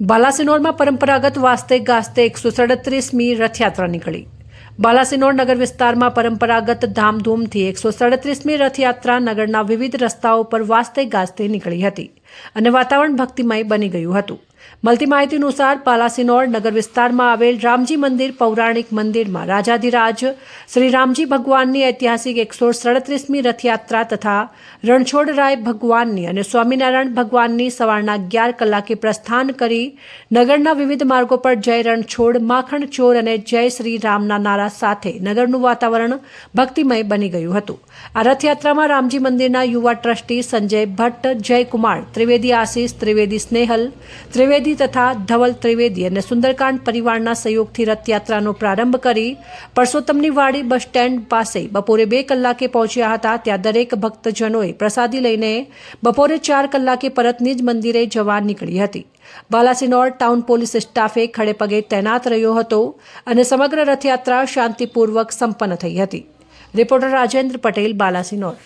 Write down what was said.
બાલાસિનોરમાં પરંપરાગત વાસ્તે ગાસ્તે 137મી રથયાત્રા નીકળી। બાલાસિનોર નગર વિસ્તારમાં પરંપરાગત ધામધૂમથી 137મી રથયાત્રા નગરના વિવિધ રસ્તાઓ પર વાસ્તે ગાસ્તે નીકળી હતી અને વાતાવરણ ભક્તિમય બની ગયું હતું। મળતી માહિતી અનુસાર બાલાસિનોર નગર વિસ્તારમાં આવેલ રામજી મંદિર પૌરાણિક મંદિરમાં રાજાધિરાજ શ્રી રામજી ભગવાનની ઐતિહાસિક 137મી રથયાત્રા તથા રણછોડરાય ભગવાનની અને સ્વામિનારાયણ ભગવાનની સવારના 11 કલાકે પ્રસ્થાન કરી નગરના વિવિધ માર્ગો પર જય રણછોડ માખણ ચોર અને જય શ્રી રામના નારા સાથે નગરનું વાતાવરણ ભક્તિમય બની ગયું હતું। આ રથયાત્રામાં રામજી મંદિરના યુવા ટ્રસ્ટી સંજય ભટ્ટ, જયકુમાર ત્રિવેદી, આશીષ ત્રિવેદી, સ્નેહલ ત્રિવેદી તથા ધવલ ત્રિવેદી અને સુંદરકાંડ પરિવારના સહયોગથી રથયાત્રાનો પ્રારંભ કરી પરસોત્તમની વાડી બસ સ્ટેન્ડ પાસે બપોરે 2 કલાકે પહોંચ્યા હતા। ત્યાં દરેક ભક્તજનોએ પ્રસાદી લઈને બપોરે 4 કલાકે પરત નિજ મંદિરે જવા નીકળી હતી। બાલાસિનોર ટાઉન પોલીસ સ્ટાફે ખડેપગે તૈનાત રહ્યો હતો અને સમગ્ર રથયાત્રા શાંતિપૂર્વક સંપન્ન થઈ હતી। રિપોર્ટર રાજેન્દ્ર પટેલ, બાલાસિનોર।